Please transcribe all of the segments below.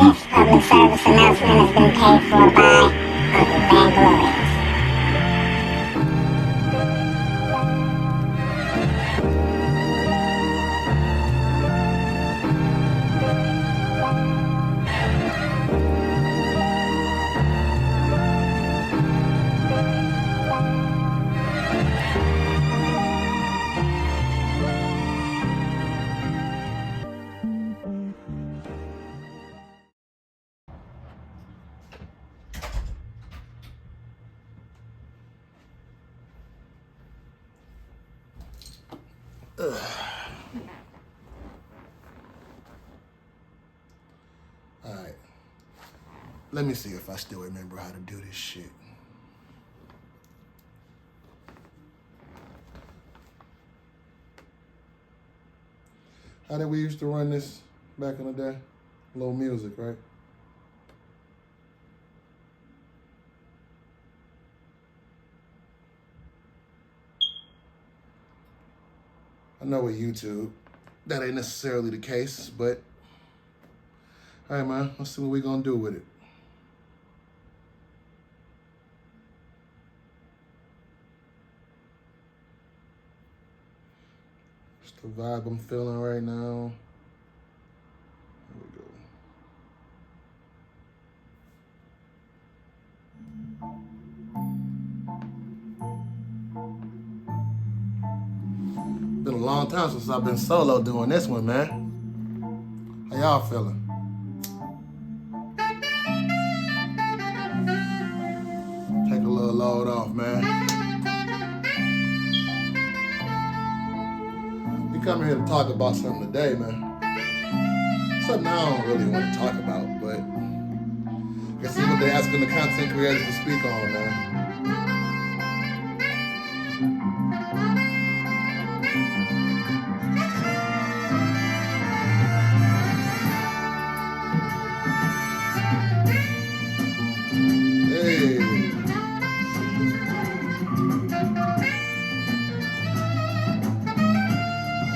This public service announcement has been paid for by Uncle Vainglorious. Alright. Let me see if I still remember how to do this shit. How did we used to run this back in the day? A little music, right? I know with YouTube, that ain't necessarily the case, but all right, man, let's see what we gonna do with it. It's the vibe I'm feeling right now. Here we go. Been a long time since I've been solo doing this one, man. How y'all feeling? Take a little load off, man. We coming here to talk about something today, man. Something I don't really want to talk about, but I guess it's what they're asking the content creators to speak on, man.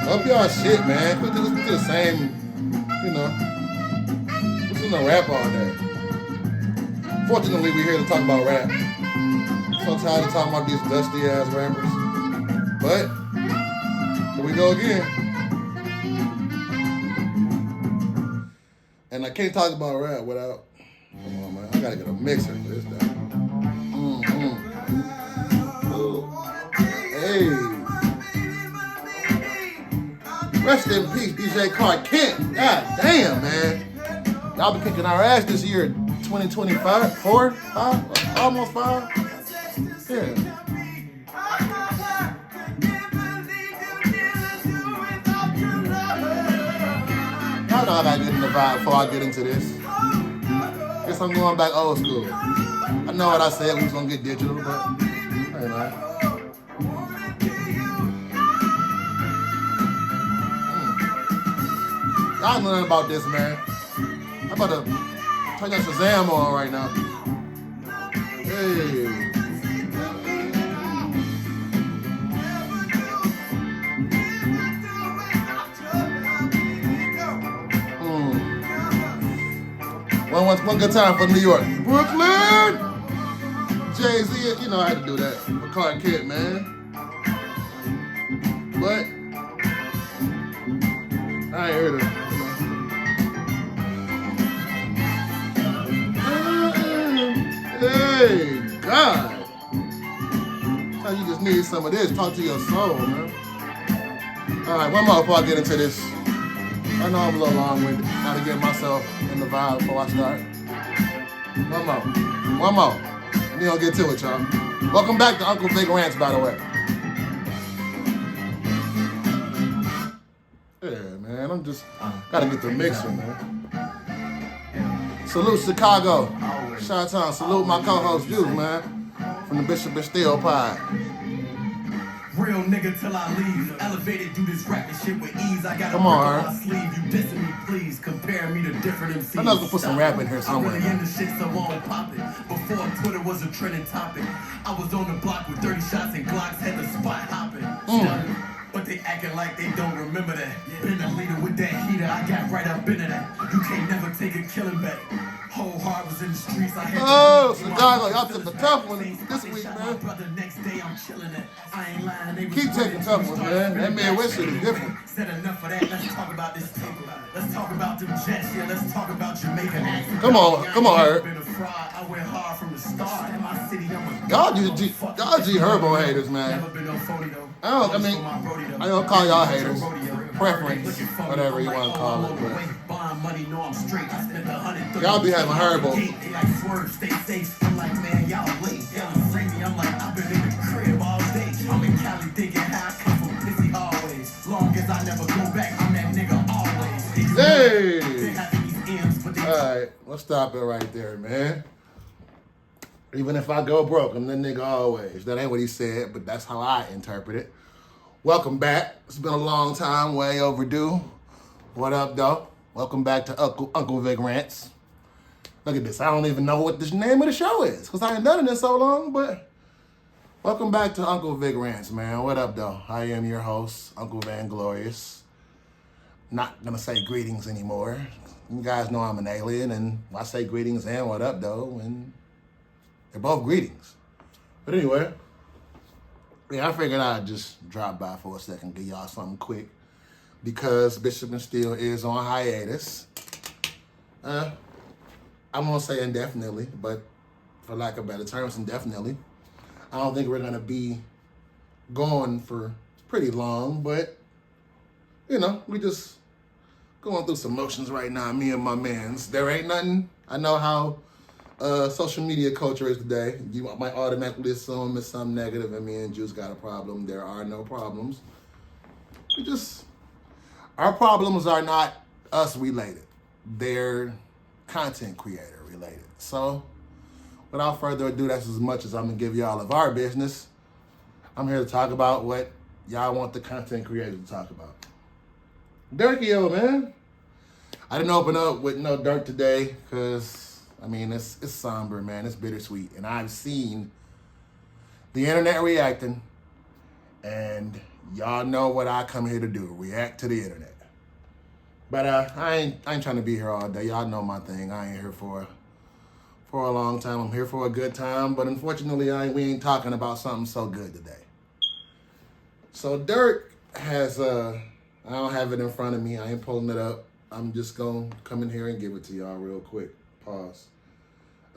Up y'all shit, man. Quit listening to the same, you know. Listen to rap all day. Fortunately, we're here to talk about rap. So tired of talking about these dusty ass rappers. But here we go again. And I can't talk about rap without. Come on, man. I gotta get a mixer for this thing. Hey. Rest in peace, DJ Clark Kent. God damn, man. Y'all been kicking our ass this year, 2025, 4, 5, almost 5. Yeah. Y'all know I gotta get in the vibe before I get into this. Guess I'm going back old school. I know what I said, we was gonna get digital, but hey, man. Y'all know nothing about this, man. I'm about to turn that Shazam on right now. Hey. One good time for New York. Brooklyn! Jay-Z, you know I had to do that for Clark Kent, man. But I ain't heard it. Hey, God. How you just need some of this. Talk to your soul, man. All right, one more before I get into this. I know I'm a little long-winded. Trying to get myself in the vibe before I start. One more. And then I'll get to it, y'all. Welcome back to Uncle Vick Rants, by the way. Yeah, man. I'm just gotta get the mixer, man. Salute Chicago. Chi-Town. Salute my co-host Juice, man. From the Bishop and Steel Pie. Real nigga till I leave. Elevated, do this rapping shit with ease. I got Come on, my sleeve. You dissing me, please. Compare me to different MCs. I know I can put some rap in here somewhere. I'm really into shit, so I won't pop it. Before Twitter was a trending topic, I was on the block with 30 shots and Glocks, had the spot hopping. But they acting like they don't remember that. Been a leader with that heater, I got right up into that. You can't never take a killing back. Whole heart was in the streets. I had Oh, Chicago, y'all took the tough one this week, man. Next day I'm chilling it. I ain't lying. They Keep taking tough ones, man. That Midwest shit is different. Said enough of that. Let's talk about this paper. Let's talk about them jets. Yeah, let's talk about Jamaica. Come on, Herb. I went hard from the start. In my city, Y'all G Herbo haters, man. Never been no phony though. I don't call y'all haters. Preference, whatever you want to call it. But y'all be having Herbo. I'm like, man, y'all late. Y'all free me. I'm like, I've been in the crib all day. I'm in Cali thinking how I come from Pissy always. Long as I never go back, I'm that nigga always. Hey! Alright, let's stop it right there, man. Even if I go broke, I'm that nigga always. That ain't what he said, but that's how I interpret it. Welcome back. It's been a long time, way overdue. What up, though? Welcome back to Uncle Vick Rants. Look at this. I don't even know what the name of the show is because I ain't done it in so long, but welcome back to Uncle Vick Rants, man. What up, though? I am your host, Uncle Van Glorious. Not going to say greetings anymore. You guys know I'm an alien, and I say greetings and what up, though, and they're both greetings. But anyway, yeah, I figured I'd just drop by for a second, give y'all something quick, because Bishop and Steele is on hiatus. I'm going to say indefinitely, but for lack of better terms, indefinitely. I don't think we're going to be gone for pretty long, but, you know, we just going through some motions right now, me and my mans. There ain't nothing. I know how social media culture is today. You might automatically assume it's something negative and me and Juice got a problem. There are no problems. Our problems are not us related. They're content creator related. So, without further ado, that's as much as I'm going to give y'all of our business. I'm here to talk about what y'all want the content creator to talk about. Durkio, man. I didn't open up with no Durk today because, I mean, it's somber, man. It's bittersweet. And I've seen the internet reacting, and y'all know what I come here to do, react to the internet. But I ain't trying to be here all day. Y'all know my thing. I ain't here for a long time. I'm here for a good time, but unfortunately, we ain't talking about something so good today. So Durk has, I don't have it in front of me. I ain't pulling it up. I'm just going to come in here and give it to y'all real quick. Pause.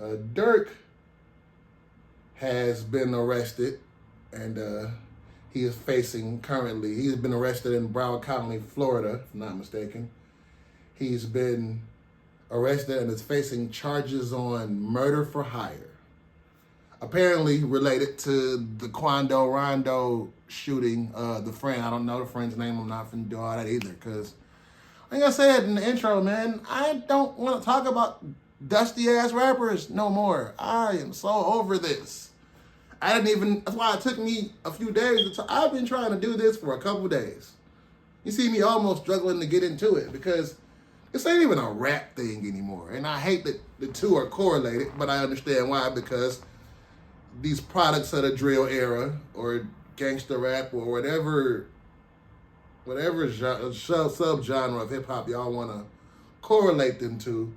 Durk has been arrested, and he is facing currently, he's been arrested in Broward County, Florida, if I'm not mistaken. He's been arrested and is facing charges on murder for hire. Apparently related to the Quando Rondo shooting, the friend. I don't know the friend's name. I'm not finna do all that either, because like I said in the intro, man, I don't want to talk about dusty-ass rappers no more. I am so over this. That's why it took me a few days. I've been trying to do this for a couple days. You see me almost struggling to get into it because this ain't even a rap thing anymore. And I hate that the two are correlated, but I understand why, because these products of the drill era or gangster rap or whatever sub-genre of hip-hop y'all want to correlate them to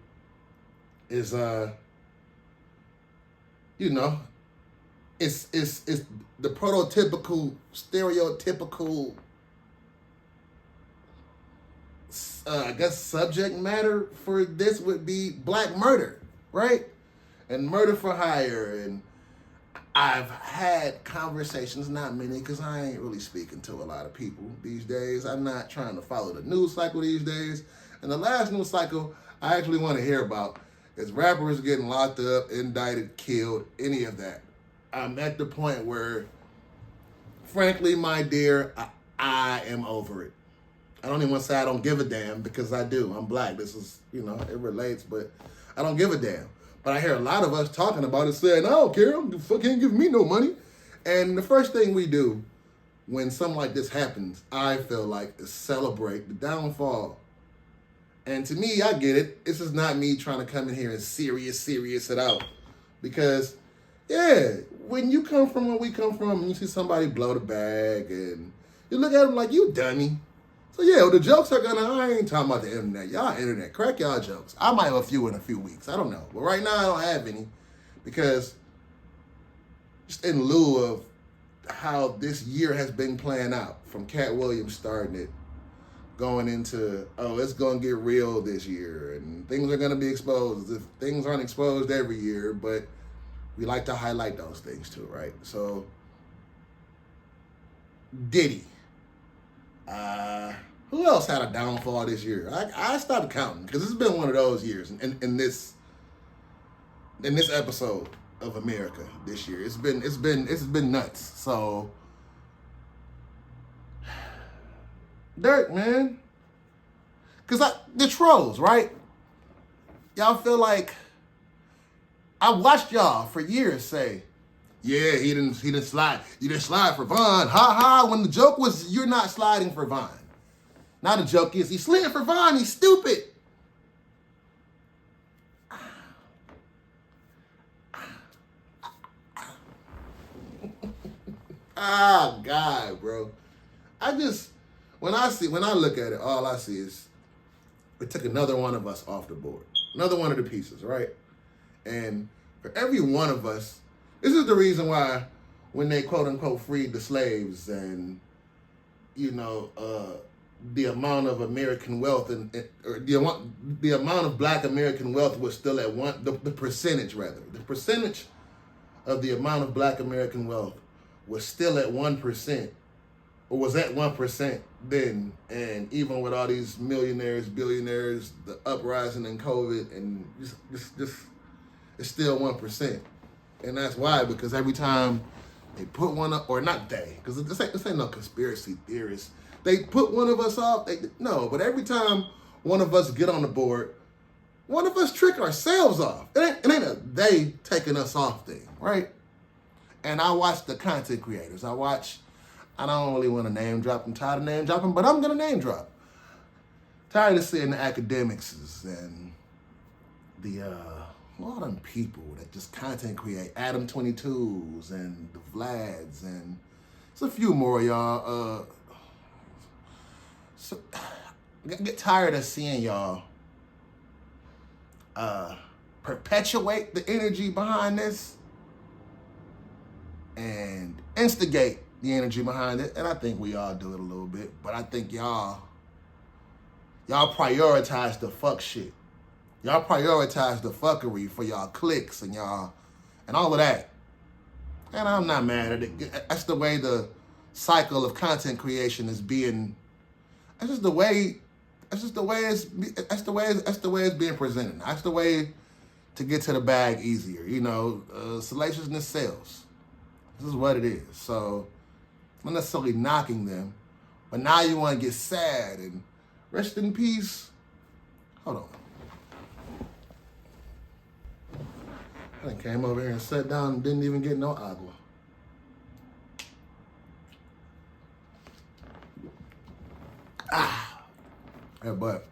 is, you know, it's the prototypical, stereotypical, I guess subject matter for this would be black murder, right? And murder for hire. And I've had conversations, not many, because I ain't really speaking to a lot of people these days. I'm not trying to follow the news cycle these days. And the last news cycle I actually want to hear about is rappers getting locked up, indicted, killed, any of that. I'm at the point where, frankly, my dear, I am over it. I don't even want to say I don't give a damn, because I do. I'm black. This is, you know, it relates, but I don't give a damn. But I hear a lot of us talking about it saying, I don't care, you can't give me no money. And the first thing we do when something like this happens, I feel like, is celebrate the downfall. And to me, I get it. This is not me trying to come in here and serious it out. Because, yeah, when you come from where we come from and you see somebody blow the bag and You look at him like, you dummy. So yeah, well, the jokes are gonna, I ain't talking about the internet. Y'all internet, crack y'all jokes. I might have a few in a few weeks. I don't know. But right now I don't have any because just in lieu of how this year has been playing out, from Cat Williams starting it, going into, oh, it's going to get real this year, and things are going to be exposed. If things aren't exposed every year, but we like to highlight those things too, right? So, Diddy. Who else had a downfall this year? I stopped counting because it's been one of those years in this episode of America this year. It's been nuts. So Durk, man. Cause the trolls, right? Y'all feel like I watched y'all for years say, yeah, he didn't slide. You didn't slide for Von. Ha ha. When the joke was, you're not sliding for Von. Now the joke is, he slid for Von. He's stupid. Ah, God, bro. When I look at it, all I see is it took another one of us off the board. Another one of the pieces, right? And for every one of us, this is the reason why when they quote unquote freed the slaves and, you know, the amount of American wealth or the amount of Black American wealth was still at the percentage of the amount of Black American wealth was still at 1%, or was at 1% then, and even with all these millionaires, billionaires, the uprising in COVID, and just it's still 1%. And that's why, because every time they put one up, or not they, because this ain't no conspiracy theorists. They put one of us off, but every time one of us get on the board, one of us trick ourselves off. It ain't a they taking us off thing, right? And I watch the content creators. I don't really want to name drop. I'm tired of name dropping, but I'm going to name drop. Tired of seeing the academics and all them people that just content create. Adam 22s and the Vlads and there's a few more, y'all. So I get tired of seeing y'all perpetuate the energy behind this and instigate the energy behind it. And I think we all do it a little bit, but I think y'all prioritize the fuck shit. Y'all prioritize the fuckery for y'all clicks and y'all and all of that. And I'm not mad at it. That's the way the cycle of content creation is being. That's just the way it's being presented. That's the way to get to the bag easier. You know, salaciousness sells. This is what it is. So I'm not necessarily knocking them, but now you want to get sad and rest in peace. Hold on. I came over here and sat down and didn't even get no agua. Yeah, but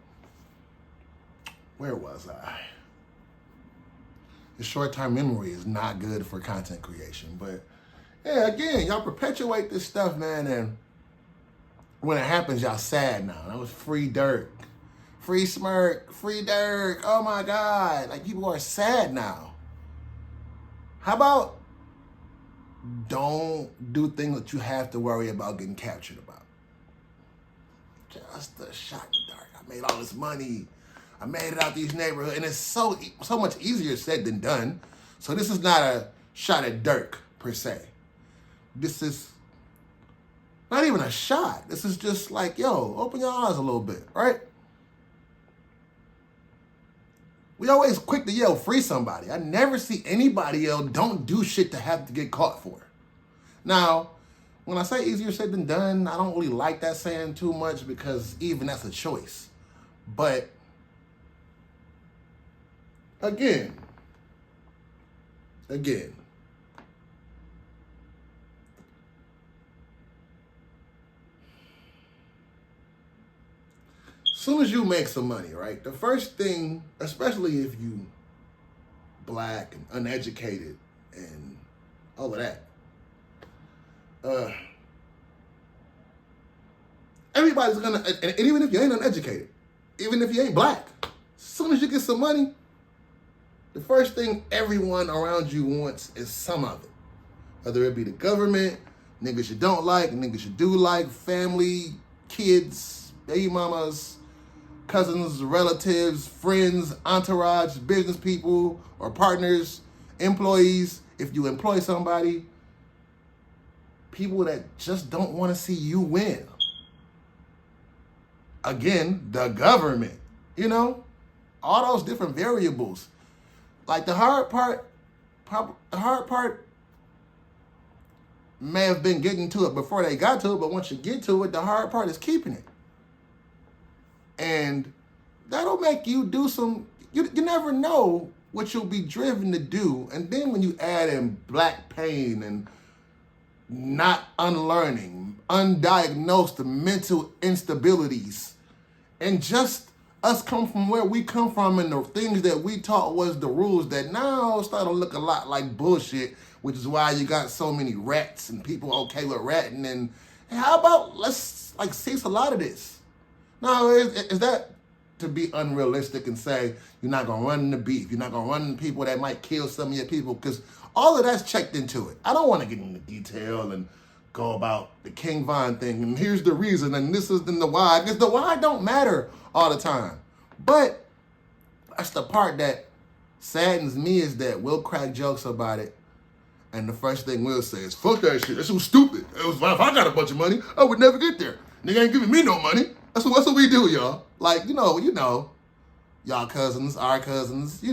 where was I? The short-term memory is not good for content creation, but yeah, again, y'all perpetuate this stuff, man, and when it happens, y'all sad now. That was free Durk. Free Smirk, free Durk. Oh my God. Like, people are sad now. How about don't do things that you have to worry about getting captured about? Just a shot in Durk. I made all this money. I made it out these neighborhoods. And it's so much easier said than done. So this is not a shot at Durk, per se. This is not even a shot. This is just like, yo, open your eyes a little bit, right? We always quick to yell, free somebody. I never see anybody yell, don't do shit to have to get caught for. Now, when I say easier said than done, I don't really like that saying too much because even that's a choice. But, again, soon as you make some money, right? The first thing, especially if you Black and uneducated and all of that, Everybody's gonna, and even if you ain't uneducated, even if you ain't black, as soon as you get some money, the first thing everyone around you wants is some of it. Whether it be the government, niggas you don't like, niggas you do like, family, kids, baby mamas, cousins, relatives, friends, entourage, business people, or partners, employees. If you employ somebody, people that just don't want to see you win. Again, the government, you know, all those different variables. Like the hard part may have been getting to it before they got to it, but once you get to it, the hard part is keeping it. And that'll make you do some, you never know what you'll be driven to do. And then when you add in black pain and not unlearning, undiagnosed mental instabilities, and just us come from where we come from and the things that we taught was the rules that now start to look a lot like bullshit, which is why you got so many rats and people okay with ratting. And how about let's like cease a lot of this? Now, is that to be unrealistic and say you're not going to run into beef, you're not going to run into people that might kill some of your people? Because all of that's checked into it. I don't want to get into detail and go about the King Von thing, and here's the reason, and this is the why, because the why don't matter all the time. But that's the part that saddens me, is that we'll crack jokes about it, and the first thing we'll say is, fuck that shit, that shit was stupid. It was, if I got a bunch of money, I would never get there. Nigga ain't giving me no money. That's what we do, y'all. Like, you know, y'all cousins, our cousins,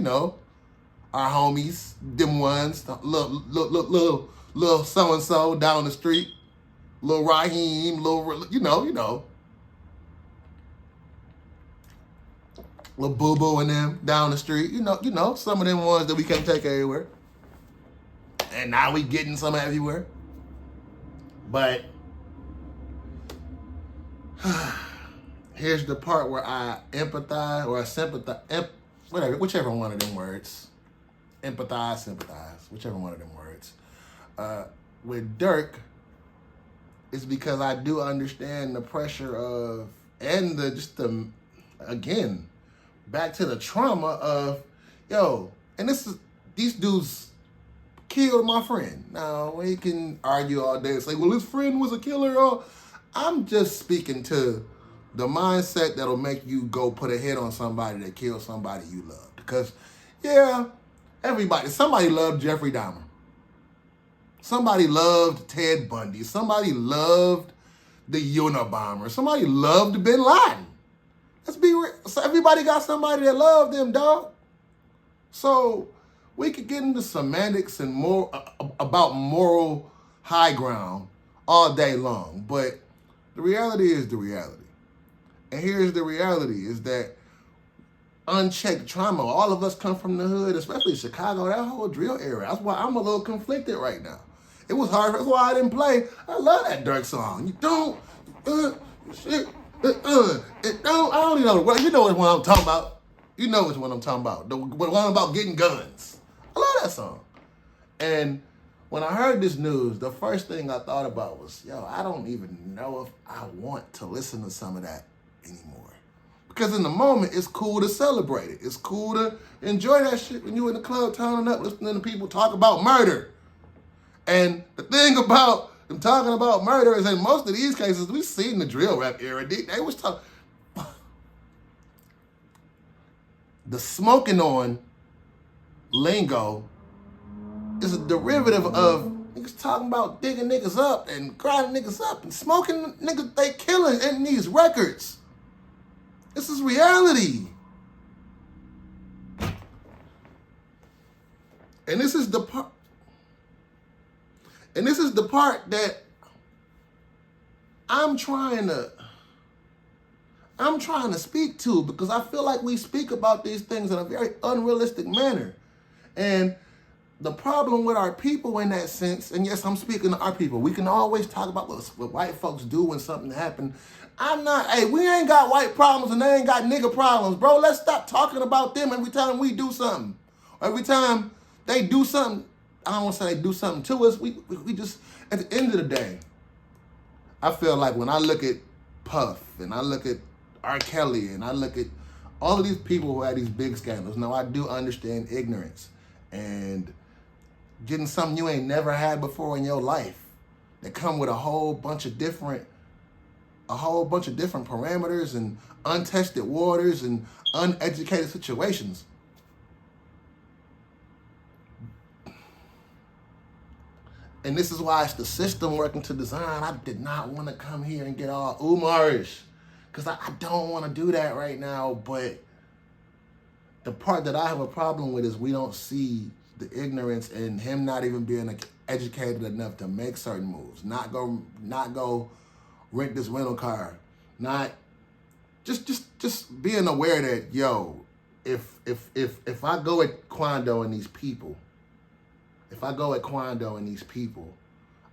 our homies, them ones, little so-and-so down the street, little Raheem, little, little boo-boo and them down the street, some of them ones that we can't take everywhere. And now we getting some everywhere. But here's the part where I empathize or I sympathize, whichever one of them words. Empathize, sympathize, whichever one of them words. With Durk, it's because I do understand the pressure of, and again, back to the trauma of, and these dudes killed my friend. Now, we can argue all day and say, well, his friend was a killer. I'm just speaking to the mindset that'll make you go put a hit on somebody that killed somebody you loved. Because, somebody loved Jeffrey Dahmer. Somebody loved Ted Bundy. Somebody loved the Unabomber. Somebody loved Bin Laden. Let's be real. So everybody got somebody that loved them, dog. So we could get into semantics and more about moral high ground all day long. But the reality is the reality. And here's the reality, is that unchecked trauma, all of us come from the hood, especially Chicago, that whole drill era. That's why I'm a little conflicted right now. It was hard. That's why I didn't play. I love that Durk song. You don't, shit, I don't even know. Well, you know what I'm talking about. You know which one I'm talking about. The one about getting guns. I love that song. And when I heard this news, the first thing I thought about was, I don't even know if I want to listen to some of that anymore. Because in the moment, it's cool to celebrate it. It's cool to enjoy that shit when you in the club turning up, listening to people talk about murder. And the thing about them talking about murder is in most of these cases, we've seen the drill rap era. They was talking. The smoking on lingo is a derivative of niggas talking about digging niggas up and grinding niggas up and smoking niggas they killing in these records. This is reality. And this is the part. And this is the part that I'm trying to speak to, because I feel like we speak about these things in a very unrealistic manner. And the problem with our people in that sense, and yes, I'm speaking to our people, we can always talk about what white folks do when something happened. We ain't got white problems and they ain't got nigga problems, bro. Let's stop talking about them every time we do something. Every time they do something, I don't want to say they do something to us. We just, at the end of the day, I feel like when I look at Puff, and I look at R. Kelly, and I look at all of these people who had these big scandals. Now, I do understand ignorance and getting something you ain't never had before in your life that come with a whole bunch of different parameters and untested waters and uneducated situations. And this is why it's the system working to design. I did not want to come here and get all Umarish, because I don't want to do that right now. But the part that I have a problem with is we don't see the ignorance and him not even being educated enough to make certain moves. Not go rent this rental car. Not just being aware that, yo, if I go at Quando and these people,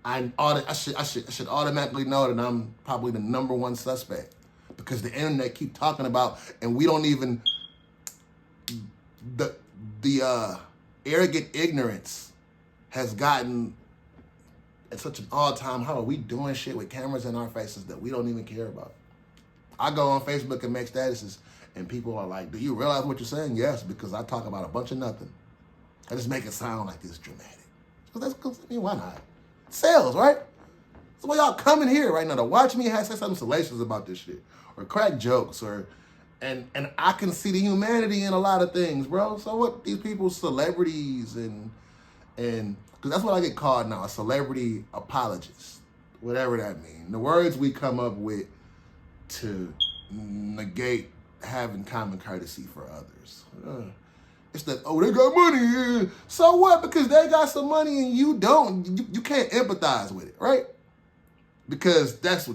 I should automatically know that I'm probably the number one suspect, because the internet keep talking about, and we don't even, the arrogant ignorance has gotten at such an all-time high. We doing shit with cameras in our faces that we don't even care about. I go on Facebook and make statuses, and people are like, do you realize what you're saying? Yes, because I talk about a bunch of nothing. I just make it sound like it's dramatic. Why not? Sales, right? So why y'all coming here right now to watch me say something salacious about this shit, or crack jokes, and I can see the humanity in a lot of things, bro. So what, these people celebrities and because that's what I get called now, a celebrity apologist, whatever that means. The words we come up with to negate having common courtesy for others. It's that, oh, they got money. So what? Because they got some money and you don't. You can't empathize with it, right? Because that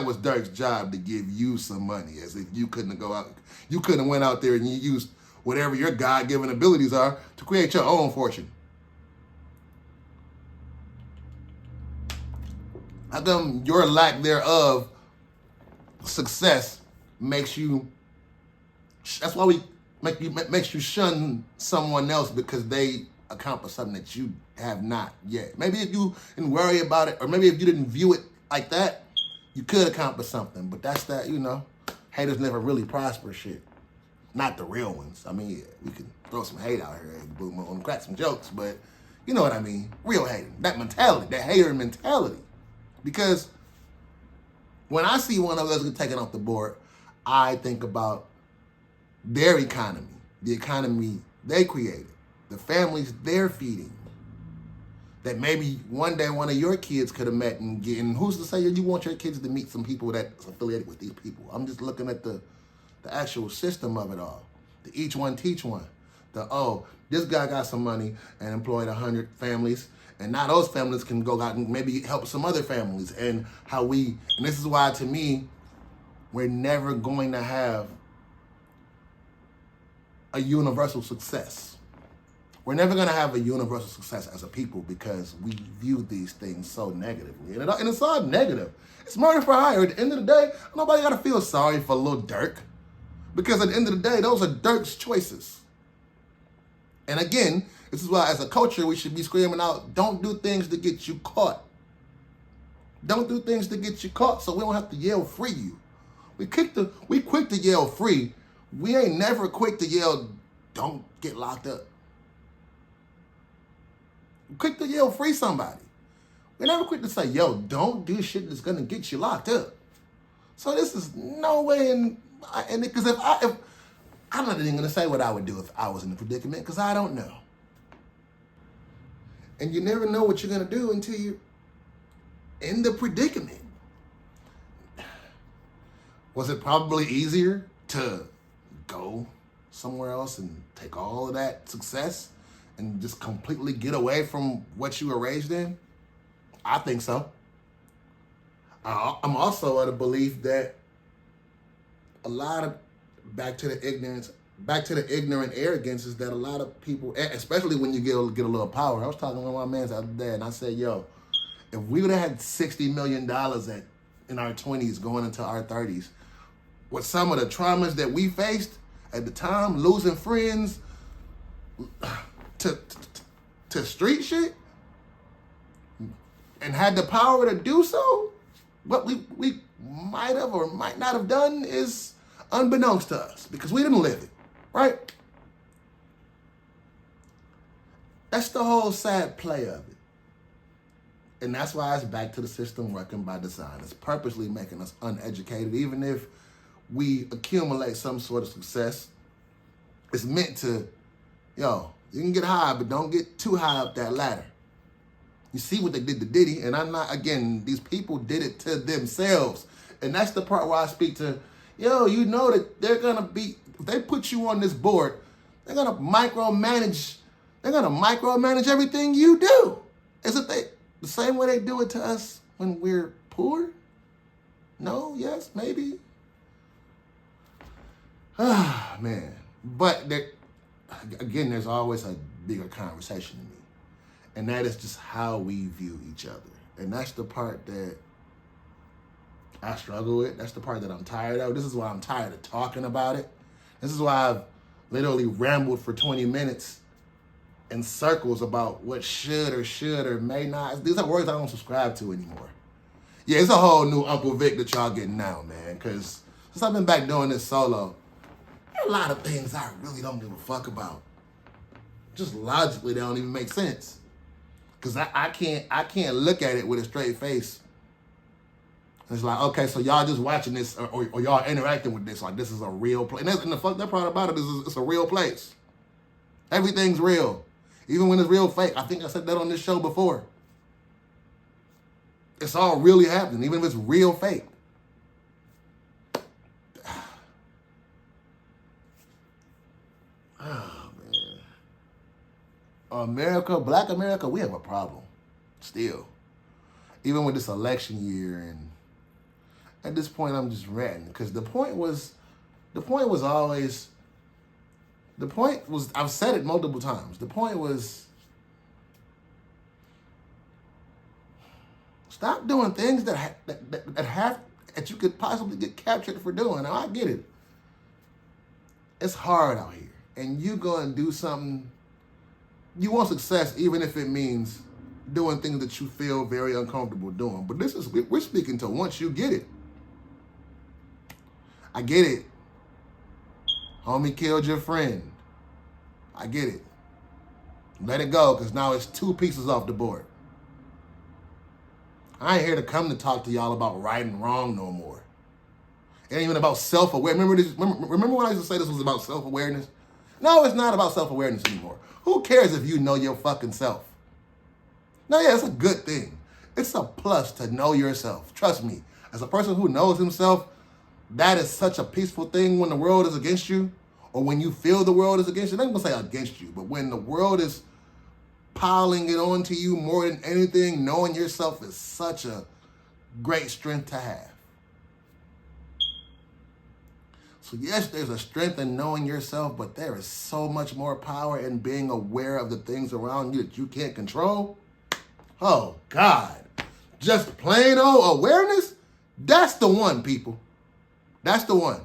was Durk's job, to give you some money, as if you couldn't have went out there and you used whatever your God-given abilities are to create your own fortune. How come your lack thereof success makes you? That's why makes you shun someone else, because they accomplished something that you have not yet. Maybe if you didn't worry about it, or maybe if you didn't view it like that, you could accomplish something. But that's that, haters never really prosper shit. Not the real ones. I mean, yeah, we can throw some hate out here and boom, boom, crack some jokes, but you know what I mean. Real hating. That mentality, that hater mentality. Because when I see one of us get taken off the board, I think about their economy, the economy they created, the families they're feeding, that maybe one day one of your kids could have met and who's to say you want your kids to meet some people that's affiliated with these people? I'm just looking at the actual system of it all. The each one teach one. This guy got some money and employed 100 families, and now those families can go out and maybe help some other families. And this is why, to me, we're never going to have a universal success. We're never going to have a universal success as a people, because we view these things so negatively. And it's all negative. It's murder for hire. At the end of the day, nobody got to feel sorry for little Durk, because at the end of the day, those are Durk's choices. And again, this is why as a culture, we should be screaming out, don't do things to get you caught. Don't do things to get you caught, so we don't have to yell free you. We quick to yell free. We ain't never quick to yell, don't get locked up. Quick to yell free somebody. We're never quick to say, yo, don't do shit that's gonna get you locked up. So this is no way because if I'm not even gonna say what I would do if I was in the predicament, because I don't know. And you never know what you're gonna do until you're in the predicament. Was it probably easier to go somewhere else and take all of that success and just completely get away from what you were raised in? I think so. I'm also of the belief that a lot of, back to the ignorant arrogance, is that a lot of people, especially when you get a little power. I was talking to one of my mans the other day, and I said, yo, if we would have had $60 million in our 20s going into our 30s, with some of the traumas that we faced at the time, losing friends to street shit, and had the power to do so, but we might have or might not have done is unbeknownst to us because we didn't live it, right? That's the whole sad play of it. And that's why it's back to the system working by design. It's purposely making us uneducated. Even if we accumulate some sort of success, it's meant to, you can get high, but don't get too high up that ladder. You see what they did to Diddy, and I'm not, again, these people did it to themselves. And that's the part where I speak to, you know that they're going to be, if they put you on this board, they're going to micromanage everything you do. As if the same way they do it to us when we're poor? No, yes, maybe. Ah, man. But again, there's always a bigger conversation to me. And that is just how we view each other. And that's the part that I struggle with. That's the part that I'm tired of. This is why I'm tired of talking about it. This is why I've literally rambled for 20 minutes in circles about what should or may not. These are words I don't subscribe to anymore. Yeah, it's a whole new Uncle Vick that y'all getting now, man. Because since I've been back doing this solo, there are a lot of things I really don't give a fuck about. Just logically, they don't even make sense. Because I can't look at it with a straight face. It's like, okay, so y'all just watching this or y'all interacting with this like this is a real place. And the fucked up part about it is it's a real place. Everything's real. Even when it's real fake. I think I said that on this show before. It's all really happening, even if it's real fake. Oh, man. America, Black America, we have a problem. Still. Even with this election year, and at this point I'm just ranting. Because the point was I've said it multiple times. The point was, stop doing things that you could possibly get captured for doing. Now, I get it. It's hard out here. And you go and do something, you want success even if it means doing things that you feel very uncomfortable doing. But we're speaking to once you get it. I get it. Homie killed your friend. I get it. Let it go, because now it's 2 pieces off the board. I ain't here to come to talk to y'all about right and wrong no more. It ain't even about self-awareness. Remember when I used to say this was about self-awareness? No, it's not about self-awareness anymore. Who cares if you know your fucking self? No, yeah, it's a good thing. It's a plus to know yourself. Trust me, as a person who knows himself, that is such a peaceful thing when the world is against you, or when you feel the world is against you. I'm not going to say against you, but when the world is piling it onto you more than anything, knowing yourself is such a great strength to have. So yes, there's a strength in knowing yourself, but there is so much more power in being aware of the things around you that you can't control. Oh, God. Just plain old awareness? That's the one, people. That's the one.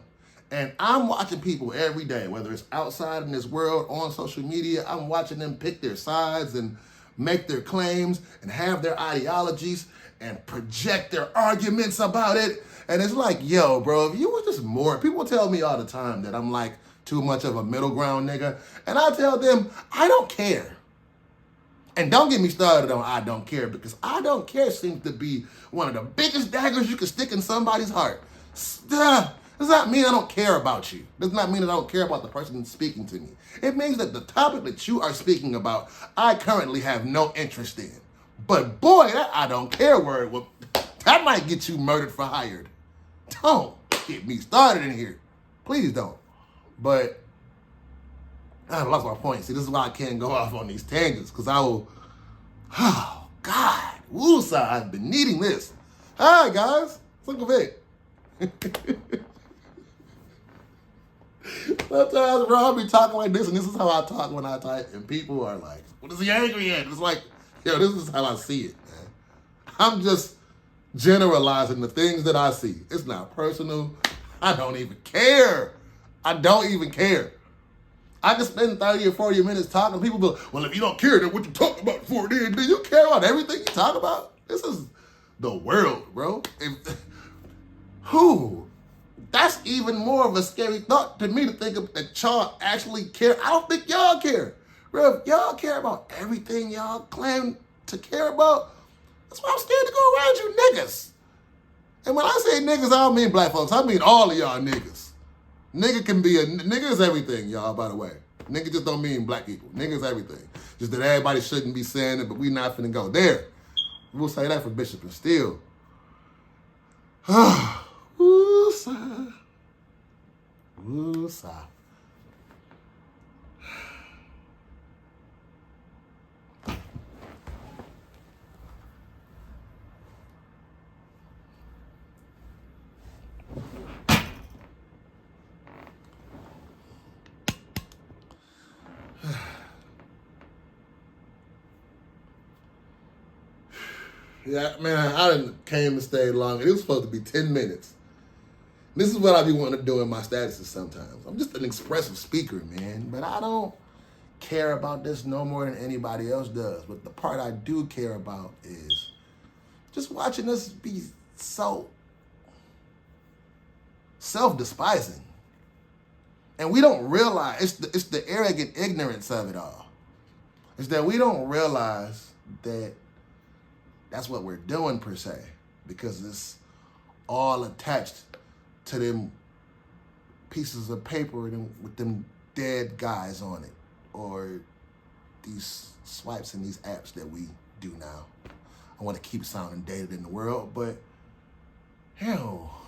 And I'm watching people every day, whether it's outside in this world, on social media, I'm watching them pick their sides and make their claims and have their ideologies and project their arguments about it. And it's like, yo, bro, if you were just more, people tell me all the time that I'm like too much of a middle ground nigga. And I tell them, I don't care. And don't get me started on I don't care, because I don't care seems to be one of the biggest daggers you can stick in somebody's heart. Does not mean I don't care about you. Does not mean that I don't care about the person speaking to me. It means that the topic that you are speaking about, I currently have no interest in. But boy, that I don't care word, that might get you murdered for hired. Don't get me started in here. Please don't. But I lost my point. See, this is why I can't go off on these tangents, because I will, oh, God, woosah, I've been needing this. Hi, guys. It's Uncle Vick. Sometimes, bro, I'll be talking like this, and this is how I talk when I type, and people are like, what is he angry at? It's like, yo, this is how I see it, man. I'm just generalizing the things that I see. It's not personal. I don't even care. I don't even care. I can spend 30 or 40 minutes talking. People go, well, if you don't care, then what you talking about for then? Do you care about everything you talk about? This is the world, bro. Who? That's even more of a scary thought to me to think of that y'all actually care. I don't think y'all care. Bro, if y'all care about everything y'all claim to care about, that's why I'm scared to go around you niggas. And when I say niggas, I don't mean black folks. I mean all of y'all niggas. Nigga is everything, y'all, by the way. Nigga just don't mean black people. Nigga is everything. Just that everybody shouldn't be saying it, but we not finna go there. We'll say that for Bishop and Steele. Woo-sa. Woo-sa. Yeah, man, I didn't came and stayed long. It was supposed to be 10 minutes. This is what I be wanting to do in my statuses sometimes. I'm just an expressive speaker, man. But I don't care about this no more than anybody else does. But the part I do care about is just watching us be so self-despising. And we don't realize, it's the arrogant ignorance of it all. It's that we don't realize that that's what we're doing per se, because it's all attached to them pieces of paper with them dead guys on it, or these swipes in these apps that we do now. I want to keep sounding dated in the world, but hell,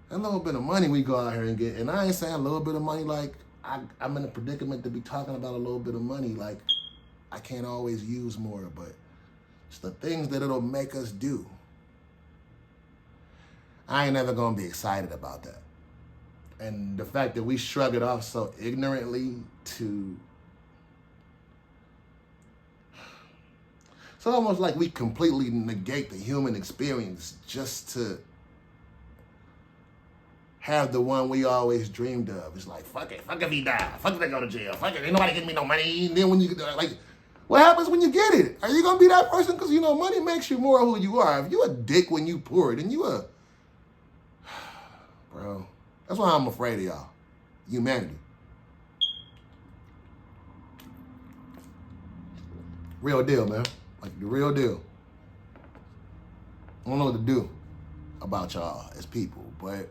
a little bit of money we go out here and get, and I ain't saying a little bit of money like I'm in a predicament to be talking about a little bit of money, like I can't always use more, but it's the things that it'll make us do. I ain't never gonna be excited about that. And the fact that we shrug it off so ignorantly to, it's almost like we completely negate the human experience just to have the one we always dreamed of. It's like, fuck it, fuck if he die, fuck if I go to jail, fuck it, ain't nobody giving me no money. And then when you, like, what happens when you get it? Are you gonna be that person? Because, you know, money makes you more who you are. If you a dick when you poor, then you a, bro, that's why I'm afraid of y'all. Humanity. Real deal, man. Like the real deal. I don't know what to do about y'all as people, but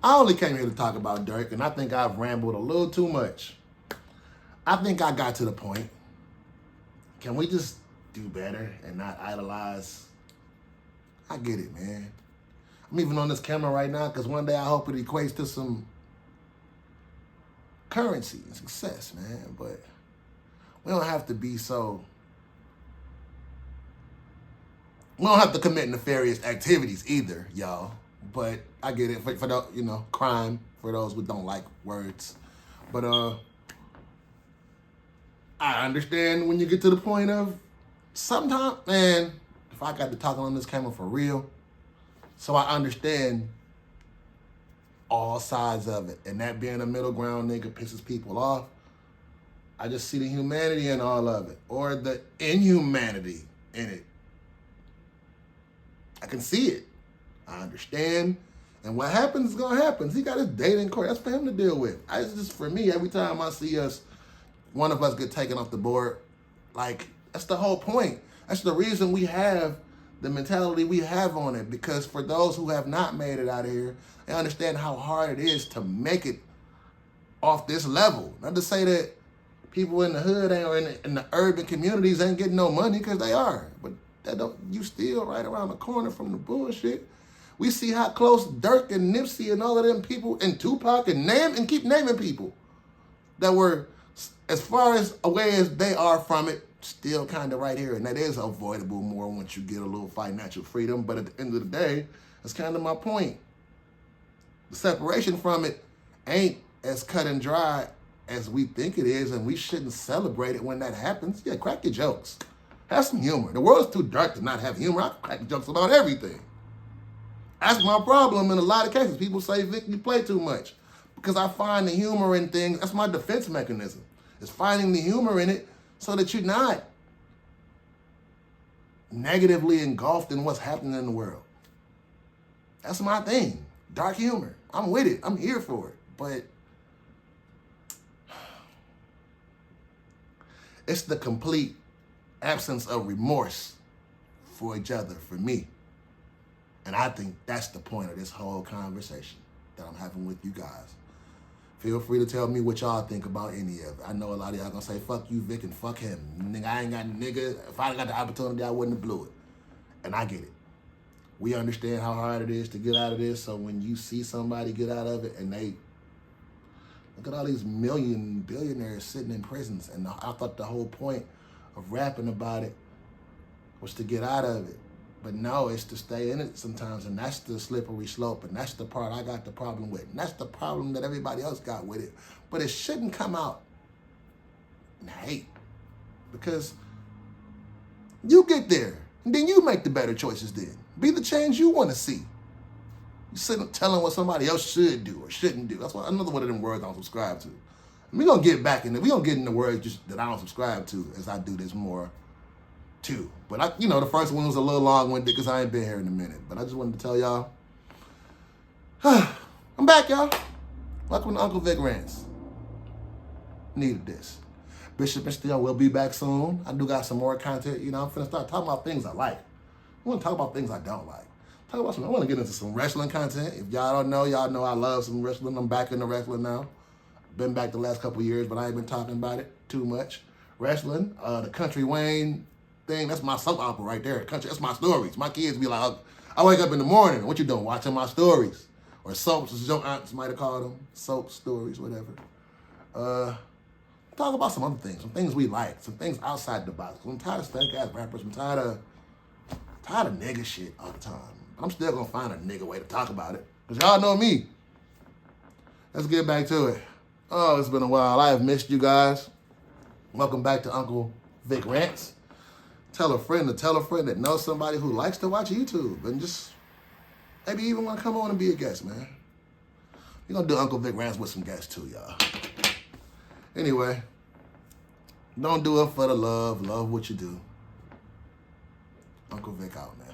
I only came here to talk about Durk, and I think I've rambled a little too much. I think I got to the point. Can we just do better and not idolize? I get it, man. I'm even on this camera right now because one day I hope it equates to some currency and success, man. But we don't have to be so, we don't have to commit nefarious activities either, y'all. But I get it for the, you know, crime for those who don't like words. But I understand when you get to the point of sometimes, man, if I got to talking on this camera for real, so I understand all sides of it. And that being a middle ground nigga pisses people off. I just see the humanity in all of it, or the inhumanity in it. I can see it. I understand. And what happens is gonna happen. He got his date in court. That's for him to deal with. It's just for me, every time I see one of us get taken off the board, like, that's the whole point. That's the reason we have the mentality we have on it, because for those who have not made it out of here, they understand how hard it is to make it off this level. Not to say that people in the hood or in the urban communities ain't getting no money, because they are, but that don't, you still right around the corner from the bullshit. We see how close Durk and Nipsey and all of them people and Tupac and keep naming people that were as far as away as they are from it, still kind of right here. And that is avoidable more once you get a little financial freedom. But at the end of the day, that's kind of my point. The separation from it ain't as cut and dry as we think it is, and we shouldn't celebrate it when that happens. Yeah, crack your jokes. Have some humor. The world's too dark to not have humor. I crack jokes about everything. That's my problem in a lot of cases. People say, Vick, you play too much. Because I find the humor in things, that's my defense mechanism. It's finding the humor in it so that you're not negatively engulfed in what's happening in the world. That's my thing. Dark humor. I'm with it. I'm here for it. But it's the complete absence of remorse for each other for me. And I think that's the point of this whole conversation that I'm having with you guys. Feel free to tell me what y'all think about any of it. I know a lot of y'all gonna say, fuck you, Vick, and fuck him. Nigga, I ain't got nigga. If I got the opportunity, I wouldn't have blew it. And I get it. We understand how hard it is to get out of this, so when you see somebody get out of it and they, look at all these billionaires sitting in prisons, and I thought the whole point of rapping about it was to get out of it. But no, it's to stay in it sometimes, and that's the slippery slope, and that's the part I got the problem with. And that's the problem that everybody else got with it. But it shouldn't come out in hate, because you get there, and then you make the better choices then. Be the change you want to see. You sitting telling what somebody else should do or shouldn't do. That's another one of them words I don't subscribe to. We're going to get back in it. We're going to get in the words just that I don't subscribe to as I do this more too. But the first one was a little long-winded because I ain't been here in a minute. But I just wanted to tell y'all, I'm back, y'all. Welcome to Uncle Vick Rants. Needed this. Bishop and Steele will be back soon. I do got some more content. I'm finna start talking about things I like. I want to talk about things I don't like. I want to get into some wrestling content. If y'all don't know, y'all know I love some wrestling. I'm back into wrestling now. Been back the last couple years, but I ain't been talking about it too much. Wrestling, the Country Wayne thing, that's my soap opera right there. That's my stories. My kids be like, I wake up in the morning, what you doing? Watching my stories. Or soaps, as your aunts might have called them. Soap stories, whatever. Talk about some other things, some things we like, some things outside the box. I'm tired of stank-ass rappers. I'm tired of nigga shit all the time. I'm still gonna find a nigga way to talk about it. Because y'all know me. Let's get back to it. Oh, it's been a while. I have missed you guys. Welcome back to Uncle Vick Rants. Tell a friend that knows somebody who likes to watch YouTube and just maybe even want to come on and be a guest, man. We're gonna do Uncle Vick Rants with some guests too, y'all. Anyway, don't do it for the love. Love what you do. Uncle Vick out, man.